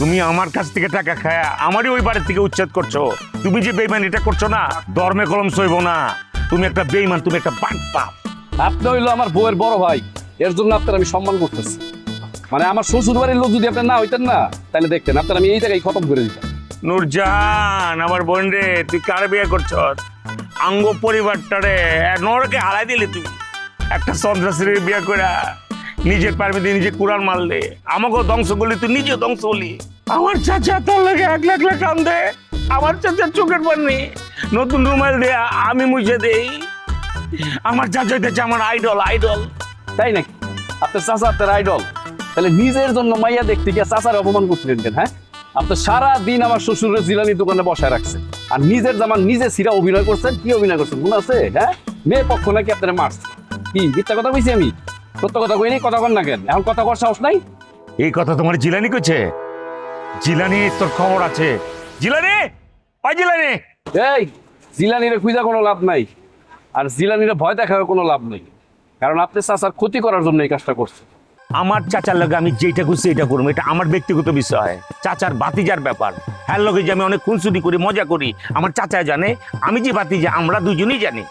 তুমি আমার কাছ থেকে টাকা খায় আমারই ওই বাড়ির থেকে উচ্ছেদ করছো। তুমি যে বেইমানিটা করছো না, ধর্মে কলম সইব না। তুমি একটা বেইমান, তুমি একটা বাটপার। আপনি হইলো আমার বউয়ের বড় ভাই, এর জন্য আপনার আমি সম্মান করতেছি। মানে আমার শ্বশুর বাড়ির লোক যদি আপনার না হইতেন না, তাহলে দেখতেন আপনার আমি এই জায়গায় খতম করে দিতাম। নূরজাহান, আমার বোন রে, তুই কার বিয়ে করছ? আঙ্গ পরিবারটারে নরকে হারাই দিলি তুই। একটা সন্ত্রাসীর বিয়ে করে নিজের পারমিতে নিজে কুড়াল মারলে, আমাকেও ধ্বংস করলি, তুই নিজে ধ্বংস হলি। আমার চাচা তোর লাগে একলা একলা কান্দে। আমার চাচার চোখের পানি নতুন রুমাল দিয়ে আমি মুছে দেই। আমার চাচা হইতেছে আমার আইডল, আইডল। তাই নাকি? আপনার চাচা আপনার আইডল? তাহলে নিজের জন্য মাইয়া দেখতে গিয়ে চাচার অপমান করছিলেন কেন? হ্যাঁ, আপনি সারা দিন আমার শ্বশুরের জিলানি দোকানে বসায় রাখছেন, আর নিজের জামান নিজে সিরা অভিনয় করছেন। কি অভিনয় করছেন মনে আছে? হ্যাঁ, মেয়ে পক্ষ নাকি আপনারা মারছে। কি মিথ্যা কথা কইছি আমি? সত্য কথা কই নাই, কথা কন না কেন? এখন কথা কর সাহস নাই? এই কথা তোমার জিলানি কইছে? জিলানি, তোর খবর আছে? জিলানি, ওই জিলানি। এই জিলানিরে খুঁজা কোনো লাভ নাই, আর জিলানিরে ভয় দেখার কোনো লাভ নেই, কারণ আপনি চাচার ক্ষতি করার জন্য এই কাজটা করছেন। আমার চাচার লগে আমি যেটা খুশি এটা করবো, এটা আমার ব্যক্তিগত বিষয়। চাচার ভাতিজার ব্যাপার। হ্যাঁ, লগে যে আমি অনেক খুনসুটি করি, মজা করি, আমার চাচা জানে, আমি যে ভাতিজা আমরা দুজনেই জানি।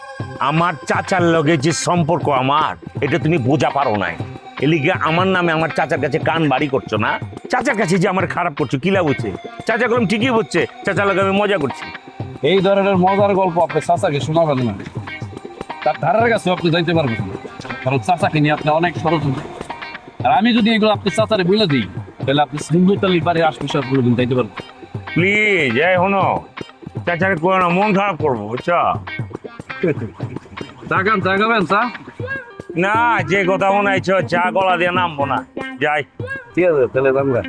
আমার চাচার লগে যে সম্পর্ক আমার, এটা তুমি বোঝা পারো নাই। এলিগে আমার নামে আমার চাচার কাছে কান বাড়ি করছো না। চাচার কাছে যে আমার খারাপ করছো, কি লাভ হচ্ছে? চাচা কলম ঠিকই হচ্ছে, চাচার লগে আমি মজা করছি। এই ধরনের মজার গল্প আপনি চাচাকে শোনাবেন না, তার ধারের কাছে আপনি যাইতে পারবেন না, কারণ চাচাকে নিয়ে আপনি অনেক ষড়যন্ত্র। আর আমি যদি এগুলো আপনি চাচারে বলে দিই, তাহলে আপনি সিন্ধুতালির বাড়ির আশপাশে বলে যাইতে পারবেন। প্লিজ, এই হনো, চাচারে কোনো না, মন খারাপ করবো, বুঝছো? তাকান তাকাবেন চা? না, যে কথা মনে হয়েছ, চা গলা দিয়ে নামবো না, যাই। ঠিক আছে, তাহলে আমরা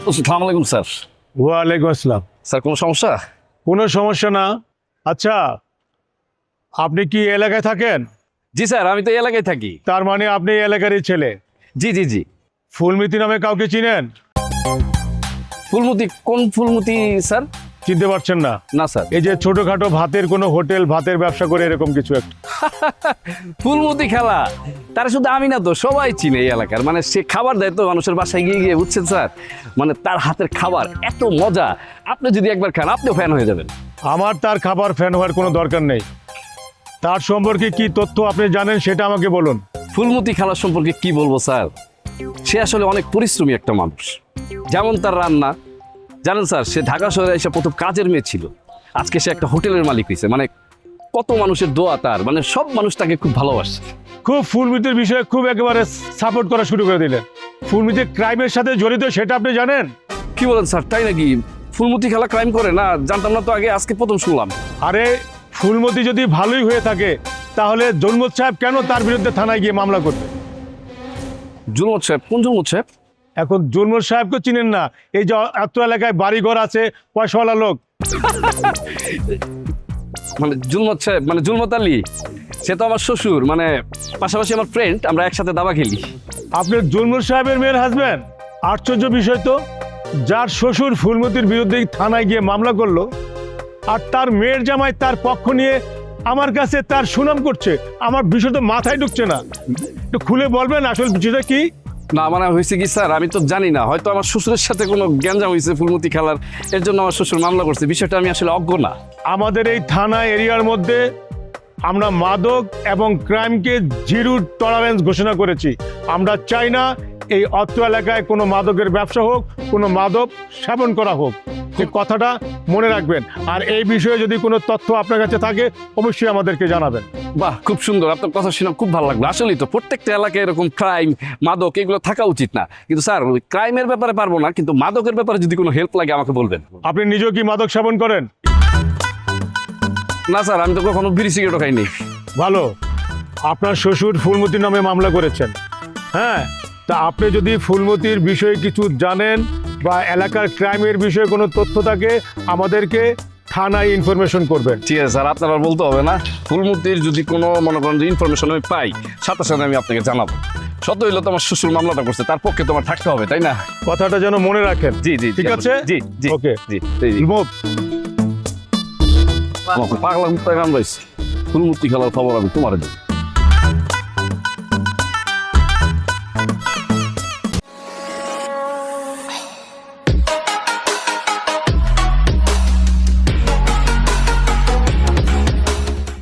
আসসালামু আলাইকুম স্যার। ওয়ালাইকুম আসসালাম। স্যার কোনো সমস্যা? কোনো সমস্যা না। আচ্ছা, আপনি কি এই এলাকায় থাকেন? জি স্যার, আমি তো এই এলাকায় থাকি। তার মানে আপনি এই এলাকারই ছেলে। জি জি জি। ফুলমিতি নামে কাউকে চিনেন? ফুলমতি? কোন ফুলমতি স্যার? চিনতে পারছেন না? না স্যার। এই যে ছোটখাটো ভাতের কোনো হোটেল, ভাতের ব্যবসা করে এরকম কিছু একটা। ফুলমতি খেলা, তারা শুধু আমি না তো, সবাই চিনে এই এলাকার। মানে সে খাবার দেয় তো মানুষের বাসায় গিয়ে গিয়ে, বুঝছেন স্যার? মানে তার হাতের খাবার এত মজা, আপনি যদি একবার খান আপনিও ফ্যান হয়ে যাবেন। আমার তার খাবার ফ্যান হওয়ার কোনো দরকার নেই। তার সম্পর্কে কি তথ্য আপনি জানেন সেটা আমাকে বলুন। ফুলমতি খেলার সম্পর্কে কি বলবো স্যার? সে আসলে অনেক পরিশ্রমী একটা মানুষ। যেমন তার রান্না, জানেন স্যার, সে ঢাকা শহরে এসে প্রথম কাজের মেয়ে ছিল, আজকে সে একটা হোটেলের মালিক হয়েছে। মানে কত মানুষের দোয়া তার, মানে সব মানুষ তাকে খুব ভালোবাসে। খুব ফুলমিতির বিষয়ে খুব একেবারে সাপোর্ট করা শুরু করে দিলেন। ফুলমিতি ক্রাইমের সাথে জড়িত সেটা আপনি জানেন? কি বলেন স্যার, তাই নাকি? ফুলমতি খেলা ক্রাইম করে? না, জানতাম না তো, আগে আজকে প্রথম শুনলাম। আরে, ফুলমতি যদি ভালোই হয়ে থাকে তাহলে জুলমত সাহেব কেন তার বিরুদ্ধে থানায় গিয়ে মামলা করবে? জুলমত সাহেব? কোন জুলমত সাহেব? এখন জুলমত সাহেবকে চিনেন না? এই যে এত এলাকায় বাড়িঘর আছে, পয়সাওয়ালা লোক। মানে জুলমত সাহেব মানে জুলমত আলী? সে তো আমার শ্বশুর, মানে পাশাপাশি আমার ফ্রেন্ড, আমরা একসাথে দাবা খেলি। আপনি জুলমত সাহেবের মেয়ের হাজবেন্ড? আশ্চর্য বিষয় তো, যার শ্বশুর ফুলমতির বিরুদ্ধে থানায় গিয়ে মামলা করলো, আর তার মেয়ের জামাই তার পক্ষ নিয়ে আমার কাছে তার সুনাম করছে। আমার বিষয় তো মাথায় ঢুকছে না। একটু খুলে বলবেন আসল বিষয়টা কি? না মানে হয়েছে কি স্যার, আমি তো জানি না, হয়তো আমার শ্বশুরের সাথে কোনো গ্যাঞ্জাম হয়েছে ফুলমতি খেলার, এর জন্য আমার শ্বশুর মামলা করছে। বিষয়টা আমি আসলে অজ্ঞ না। আমাদের এই থানা এরিয়ার মধ্যে আমরা মাদক এবং ক্রাইমকে জিরো টলারেন্স ঘোষণা করেছি। আমরা চাই না এই অত্র এলাকায় কোনো মাদকের ব্যবসা হোক, কোনো মাদক সেবন করা হোক। এই কথাটা মনে রাখবেন। আর এই বিষয়ে যদি কোনো তথ্য আপনার কাছে থাকে অবশ্যই আমাদেরকে জানাবেন। বাহ, খুব সুন্দর, আপনার কথা শুনে খুব ভালো লাগলো। আসলেই তো প্রত্যেকটা এলাকায় এরকম ক্রাইম, মাদক এগুলো থাকা উচিত না। কিন্তু স্যার, ওই ক্রাইমের ব্যাপারে পারবো না, কিন্তু মাদকের ব্যাপারে যদি কোনো হেল্প লাগে আমাকে বলবেন। আপনি নিজেও কি মাদক সেবন করেন? না স্যার, আমি তো কখনো বিড়ি সিগারেটও খাইনি। ভালো, আপনার শ্বশুর ফুলমতির নামে মামলা করেছেন। হ্যাঁ, তা আপনি যদি ফুলমতির বিষয়ে কিছু জানেন বা এলাকার ক্রাইমের বিষয়ে কোনো তথ্য থাকে আমাদেরকে থানায় ইনফরমেশন করবেন। ঠিক আছে স্যার, আপনার আর বলতে হবে না। ফুলমতির যদি কোনো মনে করেন যে ইনফরমেশন আমি পাই, সাথে সাথে আমি আপনাকে জানাবো। সত্য হইলো তোমার শ্বশুর মামলাটা করছে, তার পক্ষে তোমার থাকতে হবে, তাই না? কথাটা যেন মনে রাখেন। জি জি ঠিক আছে? জি জি ওকে। জি জি মুভ। পাগলা মুক্তায় কামড়াইছে, ফুলমূর্তি খেলার খবর আমি তোমার দেব।